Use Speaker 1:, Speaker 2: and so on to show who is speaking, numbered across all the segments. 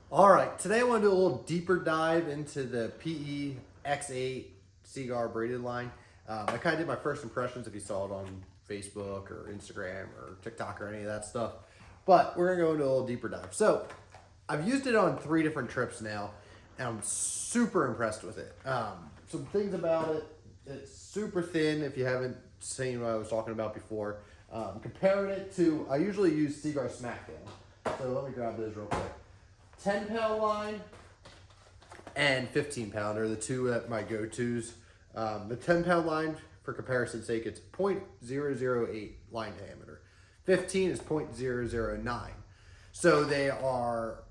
Speaker 1: All right, today I want to do a little deeper dive into the PE-X8 Seaguar braided line. I kind of did my first impressions if you saw it on Facebook or Instagram or TikTok or any of that stuff. But we're going to go into a little deeper dive. So I've used it on 3 different trips now, and I'm super impressed with it. Some things about it, it's super thin if you haven't seen what I was talking about before. Comparing it to, I usually use Seaguar Smackdown. So let me grab those real quick. 10-pound line and 15-pound are the two at my go-tos. The 10-pound line, for comparison's sake, it's 0.008 line diameter. 15 is 0.009. So they are,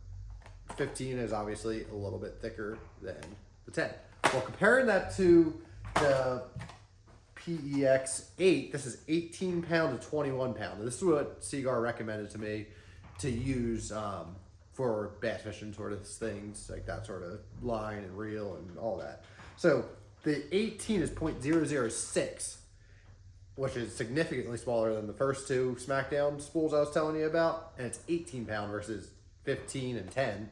Speaker 1: 15 is obviously a little bit thicker than the 10. Well, comparing that to the PE-X8, this is 18 pound to 21 pound. This is what Seaguar recommended to me to use for bass fishing sort of things, like that sort of line and reel and all that. So the 18 is 0.006, which is significantly smaller than the first 2 Smackdown spools I was telling you about, and it's 18 pound versus 15 and 10.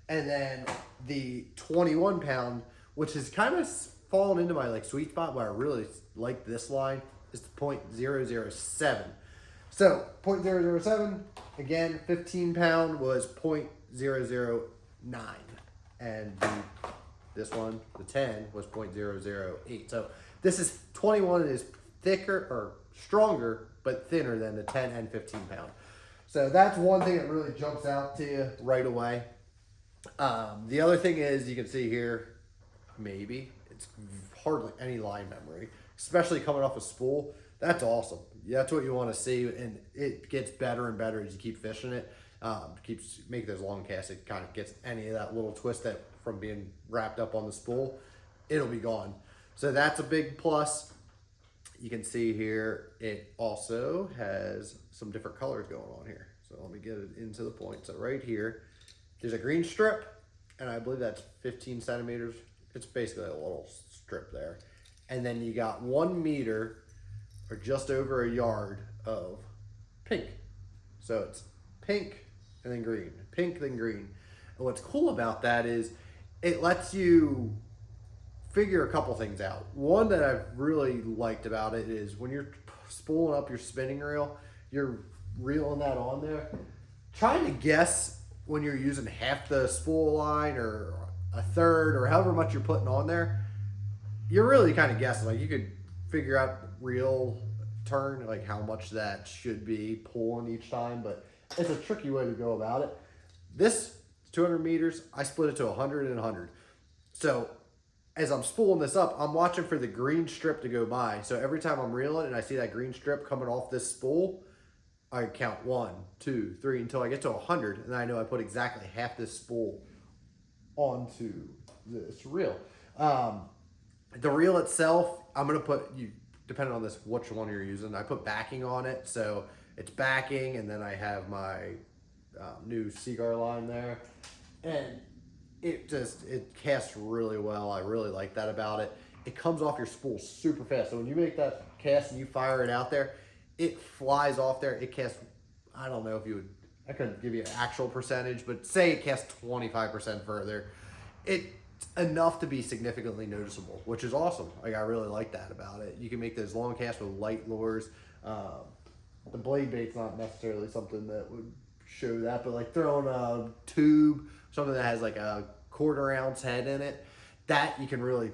Speaker 1: And then the 21 pound, which is kind of fallen into my sweet spot where I really like this line, is the 0.007. So 0.007, again, 15 pound was 0.009. And this one, the 10, was 0.008. So this is 21 is thicker or stronger, but thinner than the 10 and 15 pound. So that's one thing that really jumps out to you right away. The other thing is, you can see here, maybe, it's hardly any line memory, especially coming off a spool. That's awesome. That's what you want to see, and it gets better and better as you keep fishing it. Keeps making those long casts. It kind of gets any of that little twist that from being wrapped up on the spool, it'll be gone. So that's a big plus. You can see here, it also has some different colors going on here. So let me get it into the point. So right here, there's a green strip, and I believe that's 15 centimeters. It's basically a little strip there. And then you got 1 meter or just over a yard of pink. So it's pink and then green, pink then green. And what's cool about that is it lets you figure a couple things out. One that I've really liked about it is when you're spooling up your spinning reel, you're reeling that on there, trying to guess when you're using half the spool line or a third or however much you're putting on there, you're really kind of guessing. Like, you could figure out reel turn, like how much that should be pulling each time, but it's a tricky way to go about it. This 200 meters, I split it to 100 and 100. So as I'm spooling this up, I'm watching for the green strip to go by. So every time I'm reeling and I see that green strip coming off this spool, I count 1, 2, 3 until I get to 100, and I know I put exactly half this spool onto this reel. The reel itself, I'm gonna put, you depending on this which one you're using, I put backing on it, so it's backing, and then I have my new Seaguar line there, and it casts really well. I really like that about it. It comes off your spool super fast. So when you make that cast and you fire it out there, it flies off there. It casts, I don't know if you would, I couldn't give you an actual percentage, but say it casts 25% further. It's enough to be significantly noticeable, which is awesome. Like, I really like that about it. You can make those long casts with light lures. The blade bait's not necessarily something that would show that, but like throwing a tube, something that has like a 1/4 ounce head in it, that you can really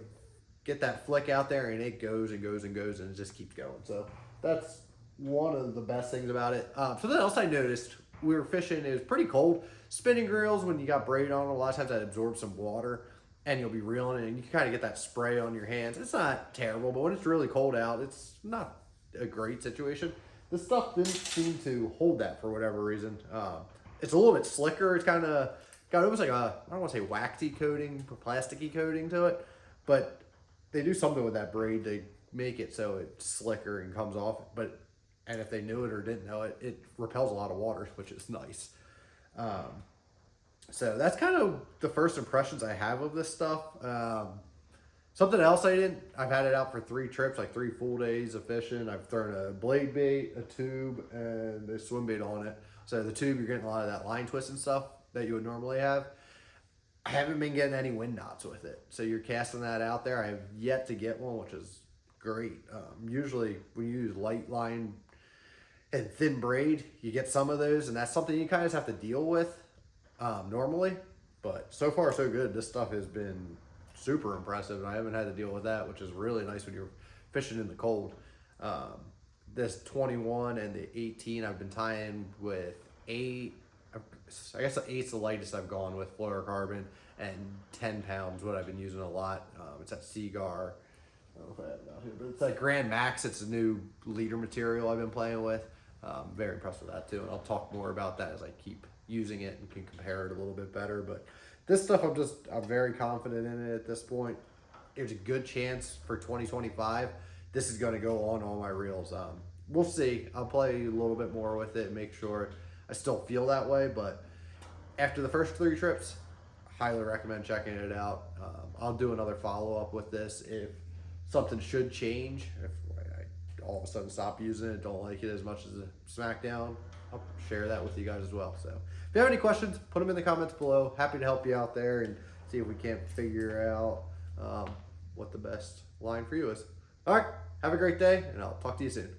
Speaker 1: get that flick out there, and it goes and goes and goes, and it just keeps going. So that's one of the best things about it. Something else I noticed, we were fishing, it was pretty cold. Spinning reels, when you got braid on, a lot of times that absorbs some water, and you'll be reeling it, and you can kind of get that spray on your hands. It's not terrible, but when it's really cold out, it's not a great situation. This stuff didn't seem to hold that for whatever reason. It's a little bit slicker. It's kind of got almost like a, I don't want to say waxy coating, plasticky coating to it, but they do something with that braid to make it so it's slicker and comes off. And if they knew it or didn't know it, it repels a lot of water, which is nice. So that's kind of the first impressions I have of this stuff. Something else I've had it out for 3 trips, like 3 full days of fishing. I've thrown a blade bait, a tube, and a swim bait on it. So the tube, you're getting a lot of that line twist and stuff that you would normally have. I haven't been getting any wind knots with it. So you're casting that out there. I have yet to get one, which is great. Usually when you use light line and thin braid, you get some of those, and that's something you kind of have to deal with normally. But so far so good. This stuff has been super impressive, and I haven't had to deal with that, which is really nice when you're fishing in the cold. This 21 and the 18 I've been tying with 8. I guess the 8's the lightest I've gone with fluorocarbon, and 10 pounds what I've been using a lot. It's at Seaguar. I don't know if I have it out here, but it's like Grand Max. It's a new leader material I've been playing with. Very impressed with that too, and I'll talk more about that as I keep using it and can compare it a little bit better. But this stuff, I'm very confident in it at this point. There's a good chance for 2025 this is going to go on all my reels. We'll see. I'll play a little bit more with it and make sure I still feel that way. But after the first 3 trips, highly recommend checking it out. I'll do another follow-up with this if something should change. If I all of a sudden stop using it, don't like it as much as the Smackdown, I'll share that with you guys as well. So if you have any questions, put them in the comments below. Happy to help you out there and see if we can't figure out what the best line for you is. All right, have a great day, and I'll talk to you soon.